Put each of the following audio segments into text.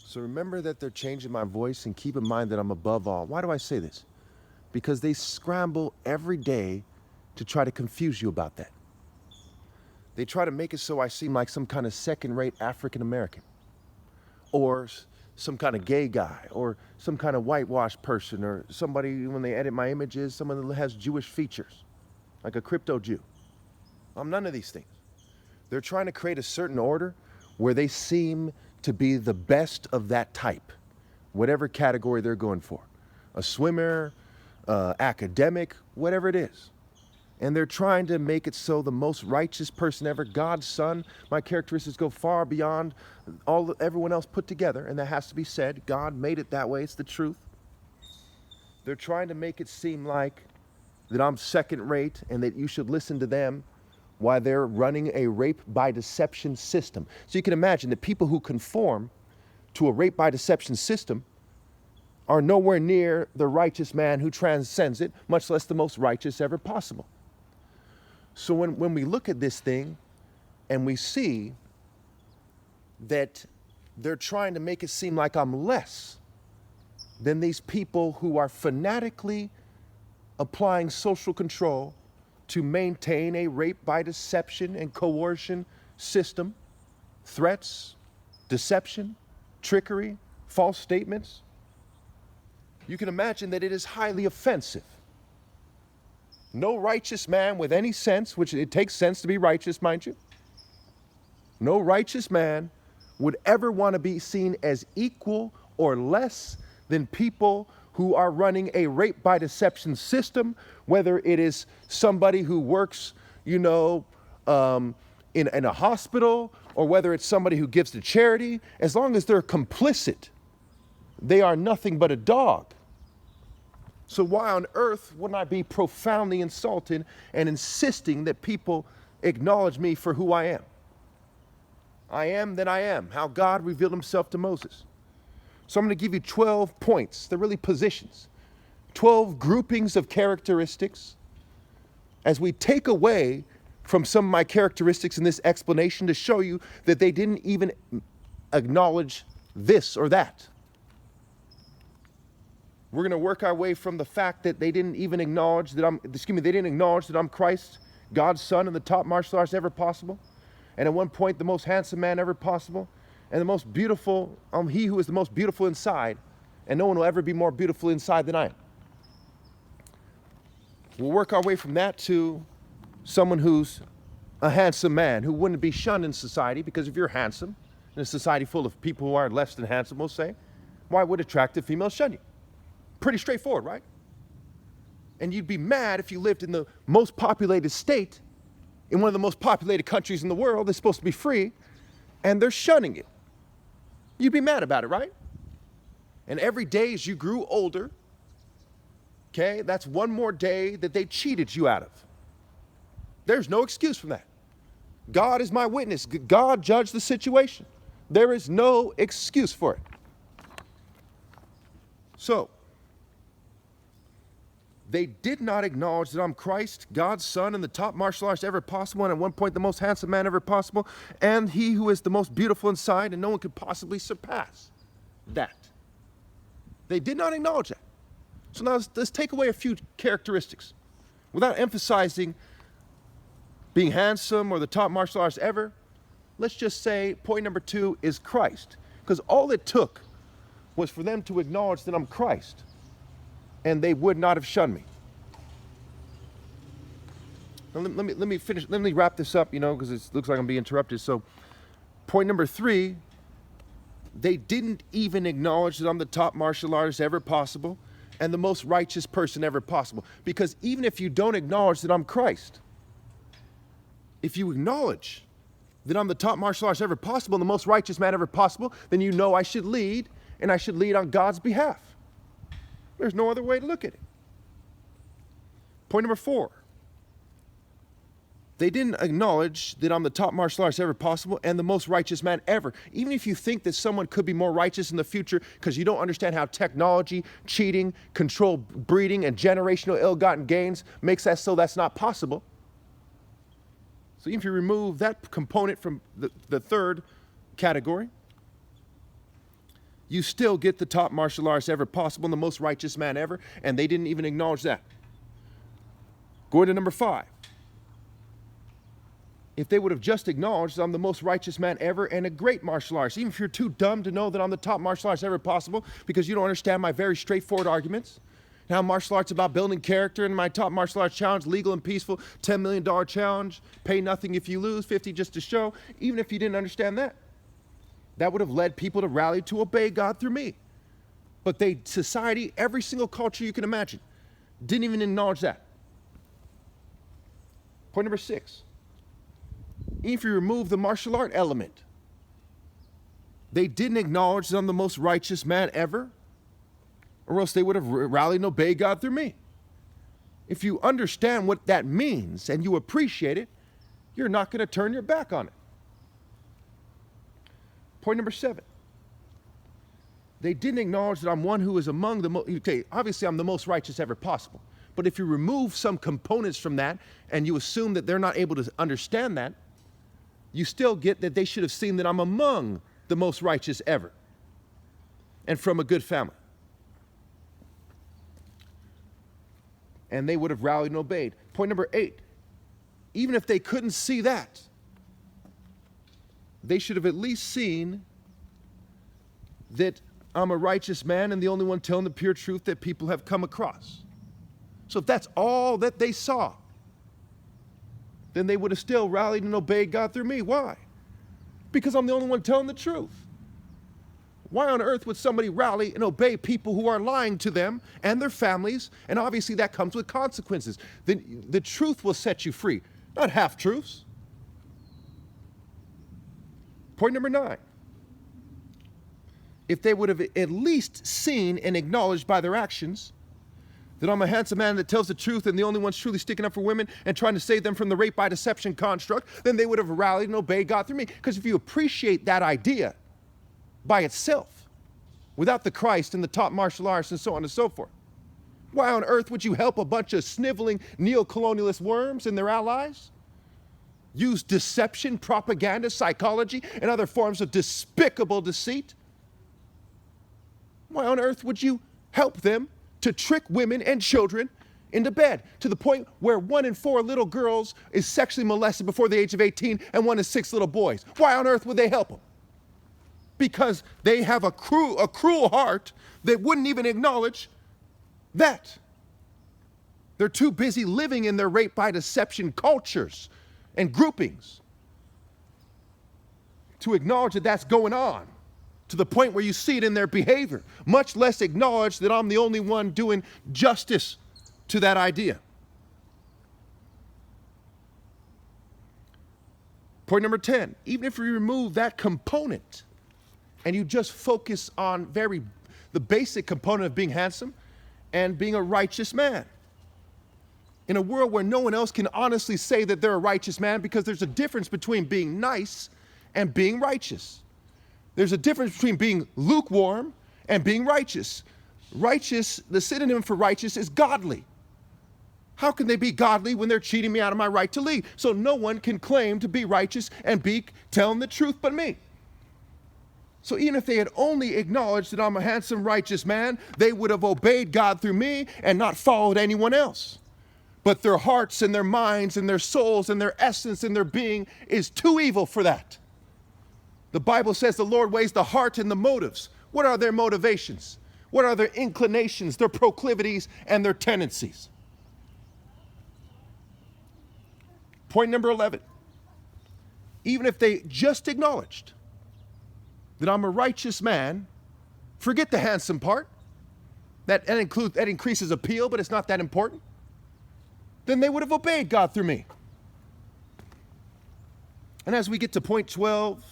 So remember that they're changing my voice, and keep in mind that I'm above all. Why do I say this? Because they scramble every day to try to confuse you about that. They try to make it so I seem like some kind of second-rate African American, or some kind of gay guy, or some kind of whitewashed person, or somebody, when they edit my images, someone that has Jewish features, like a crypto Jew. I'm none of these things. They're trying to create a certain order where they seem to be the best of that type, whatever category they're going for. A swimmer, academic, whatever it is. And they're trying to make it so the most righteous person ever, God's son, my characteristics go far beyond everyone else put together, and that has to be said. God made it that way, it's the truth. They're trying to make it seem like that I'm second rate and that you should listen to them while they're running a rape by deception system. So you can imagine that people who conform to a rape by deception system are nowhere near the righteous man who transcends it, much less the most righteous ever possible. So when we look at this thing and we see that they're trying to make it seem like I'm less than these people who are fanatically applying social control to maintain a rape by deception and coercion system, threats, deception, trickery, false statements, you can imagine that it is highly offensive. No righteous man with any sense, which it takes sense to be righteous, mind you, no righteous man would ever want to be seen as equal or less than people who are running a rape by deception system, whether it is somebody who works, in a hospital, or whether it's somebody who gives to charity. As long as they're complicit, they are nothing but a dog. So why on earth wouldn't I be profoundly insulted and insisting that people acknowledge me for who I am? I am that I am, how God revealed himself to Moses. So I'm going to give you 12 points. They're really positions. 12 groupings of characteristics. As we take away from some of my characteristics in this explanation to show you that they didn't even acknowledge this or that. We're going to work our way from the fact that they didn't even acknowledge that they didn't acknowledge that I'm Christ, God's son, and the top martial arts ever possible. And at one point, the most handsome man ever possible. And the most beautiful, he who is the most beautiful inside. And no one will ever be more beautiful inside than I am. We'll work our way from that to someone who's a handsome man, who wouldn't be shunned in society, because if you're handsome, in a society full of people who are less than handsome, we'll say, why would attractive females shun you? Pretty straightforward, right? And you'd be mad if you lived in the most populated state, in one of the most populated countries in the world that's supposed to be free, and they're shunning you. You'd be mad about it, right? And every day as you grew older, okay, that's one more day that they cheated you out of. There's no excuse from that. God is my witness. God judged the situation. There is no excuse for it. So, they did not acknowledge that I'm Christ, God's son, and the top martial arts ever possible, and at one point the most handsome man ever possible, and he who is the most beautiful inside, and no one could possibly surpass that. They did not acknowledge that. So now let's take away a few characteristics. Without emphasizing being handsome or the top martial arts ever, let's just say point number 2 is Christ. Because all it took was for them to acknowledge that I'm Christ, and they would not have shunned me. Now, let me finish. Let me wrap this up, because it looks like I'm being interrupted. So, point number 3, they didn't even acknowledge that I'm the top martial artist ever possible and the most righteous person ever possible. Because even if you don't acknowledge that I'm Christ, if you acknowledge that I'm the top martial artist ever possible and the most righteous man ever possible, then you know I should lead, and I should lead on God's behalf. There's no other way to look at it. Point number 4. They didn't acknowledge that I'm the top martial artist ever possible and the most righteous man ever. Even if you think that someone could be more righteous in the future because you don't understand how technology, cheating, controlled breeding, and generational ill-gotten gains makes that so that's not possible. So even if you remove that component from the third category, you still get the top martial artist ever possible and the most righteous man ever, and they didn't even acknowledge that. Going to number 5. If they would have just acknowledged that I'm the most righteous man ever and a great martial artist, even if you're too dumb to know that I'm the top martial artist ever possible because you don't understand my very straightforward arguments, how martial arts about building character, and my top martial arts challenge, legal and peaceful, $10 million challenge, pay nothing if you lose, 50 just to show, even if you didn't understand that, that would have led people to rally to obey God through me. But society, every single culture you can imagine, didn't even acknowledge that. Point number 6. If you remove the martial art element, they didn't acknowledge that I'm the most righteous man ever, or else they would have rallied and obeyed God through me. If you understand what that means and you appreciate it, you're not going to turn your back on it. Point number 7. They didn't acknowledge that I'm one who is among the most, okay, obviously I'm the most righteous ever possible. But if you remove some components from that and you assume that they're not able to understand that, you still get that they should have seen that I'm among the most righteous ever and from a good family. And they would have rallied and obeyed. Point number 8, even if they couldn't see that, they should have at least seen that I'm a righteous man and the only one telling the pure truth that people have come across. So if that's all that they saw, then they would have still rallied and obeyed God through me. Why? Because I'm the only one telling the truth. Why on earth would somebody rally and obey people who are lying to them and their families? And obviously that comes with consequences. The truth will set you free, not half-truths. Point number 9. If they would have at least seen and acknowledged by their actions that I'm a handsome man that tells the truth and the only one's truly sticking up for women and trying to save them from the rape by deception construct, then they would have rallied and obeyed God through me. Because if you appreciate that idea by itself, without the Christ and the top martial arts and so on and so forth, why on earth would you help a bunch of sniveling neo-colonialist worms and their allies use deception, propaganda, psychology, and other forms of despicable deceit? Why on earth would you help them to trick women and children into bed to the point where 1 in 4 little girls is sexually molested before the age of 18 and 1 in 6 little boys? Why on earth would they help them? Because they have a cruel heart that wouldn't even acknowledge that. They're too busy living in their rape by deception cultures and groupings to acknowledge that that's going on, to the point where you see it in their behavior, much less acknowledge that I'm the only one doing justice to that idea. Point number 10, even if you remove that component and you just focus on the basic component of being handsome and being a righteous man, in a world where no one else can honestly say that they're a righteous man, because there's a difference between being nice and being righteous. There's a difference between being lukewarm and being righteous. Righteous, the synonym for righteous is godly. How can they be godly when they're cheating me out of my right to lead? So no one can claim to be righteous and be telling the truth but me. So even if they had only acknowledged that I'm a handsome, righteous man, they would have obeyed God through me and not followed anyone else. But their hearts and their minds and their souls and their essence and their being is too evil for that. The Bible says the Lord weighs the heart and the motives. What are their motivations? What are their inclinations, their proclivities, and their tendencies? Point number 11. Even if they just acknowledged that I'm a righteous man, forget the handsome part. That increases appeal, but it's not that important. Then they would have obeyed God through me. And as we get to point 12,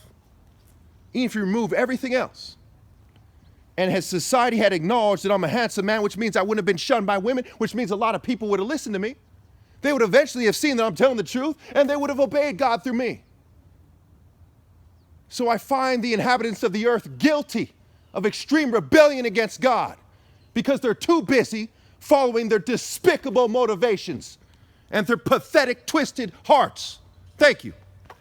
even if you remove everything else, and has society had acknowledged that I'm a handsome man, which means I wouldn't have been shunned by women, which means a lot of people would have listened to me, they would eventually have seen that I'm telling the truth, and they would have obeyed God through me. So I find the inhabitants of the earth guilty of extreme rebellion against God, because they're too busy following their despicable motivations and their pathetic, twisted hearts. Thank you.